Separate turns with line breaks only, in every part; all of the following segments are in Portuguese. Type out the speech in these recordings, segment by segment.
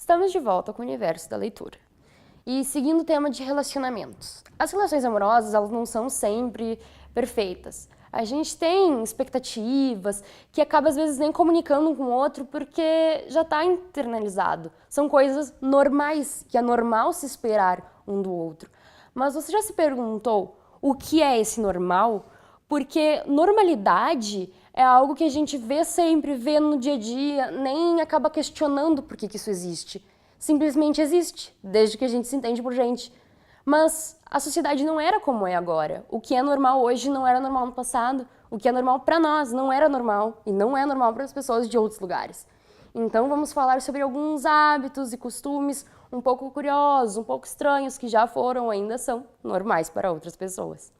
Estamos de volta com o universo da leitura. E seguindo o tema de relacionamentos. As relações amorosas, elas não são sempre perfeitas. A gente tem expectativas que acaba às vezes nem comunicando um com o outro porque já está internalizado. São coisas normais, que é normal se esperar um do outro. Mas você já se perguntou o que é esse normal? Porque normalidade é algo que a gente vê sempre, vê no dia a dia, nem acaba questionando por que isso existe. Simplesmente existe, desde que a gente se entende por gente. Mas a sociedade não era como é agora. O que é normal hoje não era normal no passado. O que é normal para nós não era normal e não é normal para as pessoas de outros lugares. Então vamos falar sobre alguns hábitos e costumes um pouco curiosos, um pouco estranhos, que já foram ou ainda são normais para outras pessoas.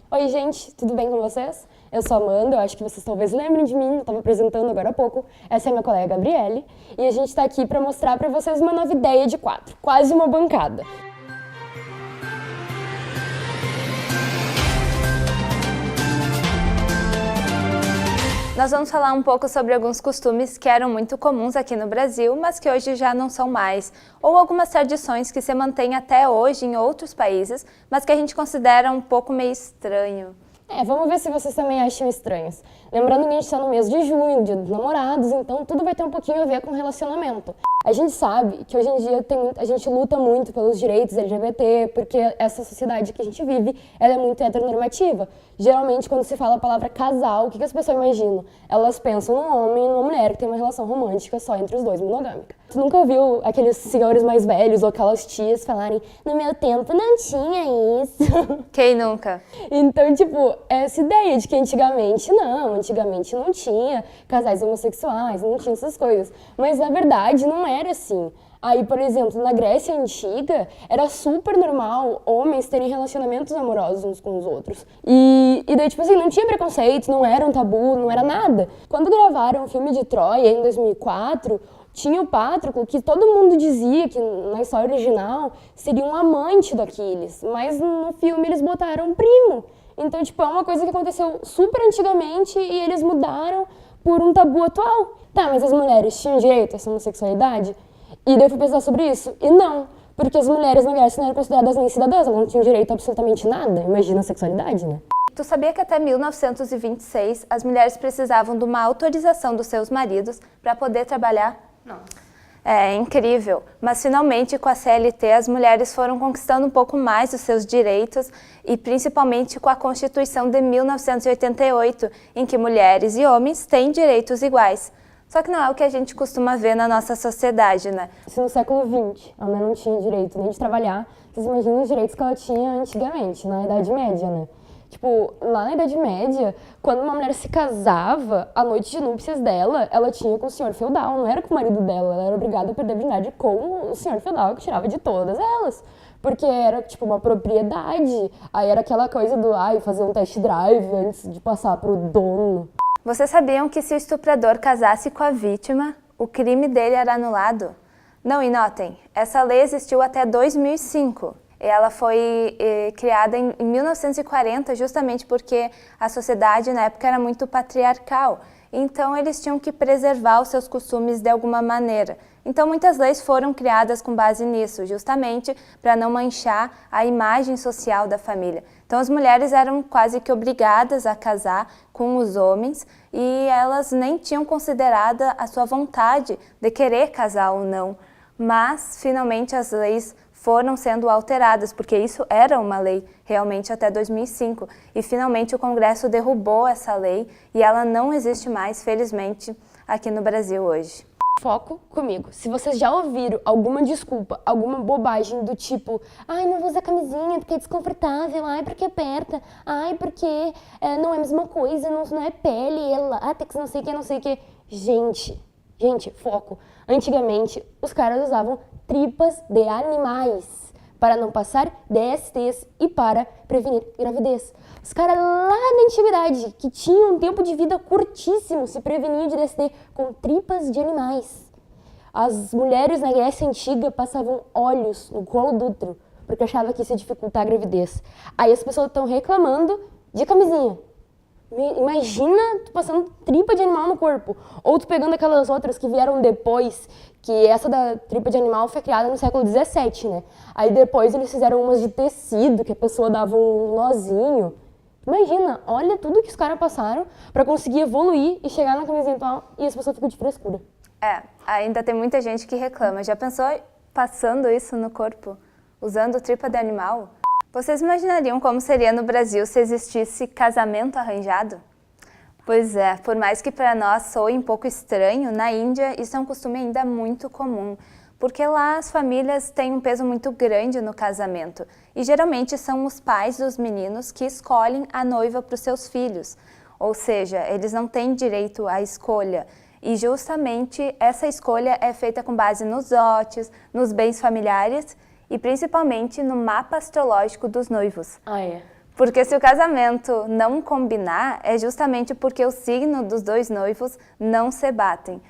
Oi, gente, tudo bem com vocês? Eu sou a Amanda, eu acho que vocês talvez lembrem de mim, eu estava apresentando agora há pouco. Essa é a minha colega Gabriele e a gente está aqui para mostrar para vocês uma nova ideia de quadro, quase uma bancada.
Nós vamos falar um pouco sobre alguns costumes que eram muito comuns aqui no Brasil, mas que hoje já não são mais, ou algumas tradições que se mantêm até hoje em outros países, mas que a gente considera um pouco meio estranho.
Vamos ver se vocês também acham estranhos. Lembrando que a gente está no mês de junho, Dia dos Namorados, então tudo vai ter um pouquinho a ver com relacionamento. A gente sabe que hoje em dia a gente luta muito pelos direitos LGBT, porque essa sociedade que a gente vive, ela é muito heteronormativa. Geralmente, quando se fala a palavra casal, o que as pessoas imaginam? Elas pensam num homem e numa mulher que tem uma relação romântica só entre os dois, monogâmica. Tu nunca ouviu aqueles senhores mais velhos ou aquelas tias falarem no meu tempo não tinha isso?
Quem nunca?
Então, essa ideia de que antigamente não tinha casais homossexuais, não tinha essas coisas. Mas, na verdade, não era assim. Aí, por exemplo, na Grécia Antiga, era super normal homens terem relacionamentos amorosos uns com os outros. E daí, não tinha preconceito, não era um tabu, não era nada. Quando gravaram o filme de Troia, em 2004, tinha o Patroclo, que todo mundo dizia que na história original seria um amante do Aquiles, mas no filme eles botaram um primo. Então, é uma coisa que aconteceu super antigamente e eles mudaram por um tabu atual. Tá, mas as mulheres tinham direito a essa homossexualidade? E daí eu fui pensar sobre isso. E não, porque as mulheres na Grécia não eram consideradas nem cidadãs, elas não tinham direito a absolutamente nada. Imagina a sexualidade, né?
Tu sabia que até 1926 as mulheres precisavam de uma autorização dos seus maridos para poder trabalhar?
Não.
É incrível, mas finalmente com a CLT as mulheres foram conquistando um pouco mais os seus direitos e principalmente com a Constituição de 1988, em que mulheres e homens têm direitos iguais. Só que não é o que a gente costuma ver na nossa sociedade, né?
Se no século XX a mulher não tinha direito nem de trabalhar, vocês imaginam os direitos que ela tinha antigamente, na Idade Média, né? Lá na Idade Média, quando uma mulher se casava, a noite de núpcias dela, ela tinha com o senhor feudal, não era com o marido dela, ela era obrigada a perder a virgindade com o senhor feudal, que tirava de todas elas. Porque era, uma propriedade, aí era aquela coisa do, fazer um test drive antes de passar pro dono.
Vocês sabiam que se o estuprador casasse com a vítima, o crime dele era anulado? Não, e notem, essa lei existiu até 2005. Ela foi criada em 1940 justamente porque a sociedade na época era muito patriarcal. Então eles tinham que preservar os seus costumes de alguma maneira. Então muitas leis foram criadas com base nisso, justamente para não manchar a imagem social da família. Então as mulheres eram quase que obrigadas a casar com os homens e elas nem tinham considerada a sua vontade de querer casar ou não. Mas finalmente as leis foram sendo alteradas, porque isso era uma lei realmente até 2005. E finalmente o Congresso derrubou essa lei e ela não existe mais, felizmente, aqui no Brasil hoje.
Foco comigo. Se vocês já ouviram alguma desculpa, alguma bobagem do tipo não vou usar camisinha porque é desconfortável, porque aperta, porque não é a mesma coisa, não é pele, é látex, não sei o que. Gente, foco. Antigamente, os caras usavam tripas de animais para não passar DSTs e para prevenir gravidez. Os caras lá na antiguidade, que tinham um tempo de vida curtíssimo, se preveniam de DST com tripas de animais. As mulheres na Grécia Antiga passavam óleos no colo do útero, porque achavam que isso ia dificultar a gravidez. Aí as pessoas estão reclamando de camisinha. Imagina tu passando tripa de animal no corpo. Ou tu pegando aquelas outras que vieram depois, que essa da tripa de animal foi criada no século XVII, né? Aí depois eles fizeram umas de tecido, que a pessoa dava um nozinho. Imagina, olha tudo que os caras passaram pra conseguir evoluir e chegar na camisinha atual e as pessoas ficam de frescura.
Ainda tem muita gente que reclama. Já pensou passando isso no corpo, usando tripa de animal? Vocês imaginariam como seria no Brasil se existisse casamento arranjado? Pois é, por mais que para nós soe um pouco estranho, na Índia isso é um costume ainda muito comum, porque lá as famílias têm um peso muito grande no casamento e geralmente são os pais dos meninos que escolhem a noiva para os seus filhos, ou seja, eles não têm direito à escolha. E justamente essa escolha é feita com base nos dotes, nos bens familiares e principalmente no mapa astrológico dos noivos. Porque se o casamento não combinar, é justamente porque o signo dos dois noivos não se batem.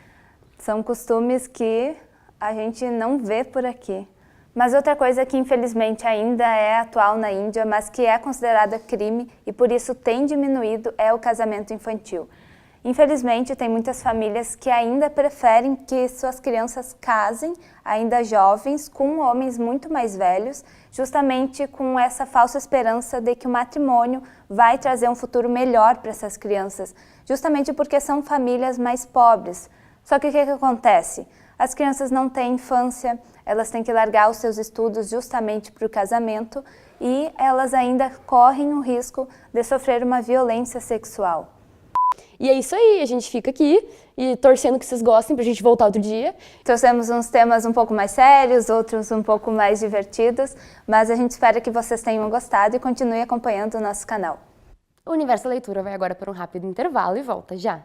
São costumes que a gente não vê por aqui. Mas outra coisa que infelizmente ainda é atual na Índia, mas que é considerada crime e por isso tem diminuído, é o casamento infantil. Infelizmente, tem muitas famílias que ainda preferem que suas crianças casem, ainda jovens, com homens muito mais velhos, justamente com essa falsa esperança de que o matrimônio vai trazer um futuro melhor para essas crianças, justamente porque são famílias mais pobres. Só que o que acontece? As crianças não têm infância, elas têm que largar os seus estudos justamente para o casamento e elas ainda correm o risco de sofrer uma violência sexual.
E é isso aí, a gente fica aqui e torcendo que vocês gostem pra gente voltar outro dia.
Trouxemos uns temas um pouco mais sérios, outros um pouco mais divertidos, mas a gente espera que vocês tenham gostado e continue acompanhando o nosso canal.
O Universo da Leitura vai agora para um rápido intervalo e volta já.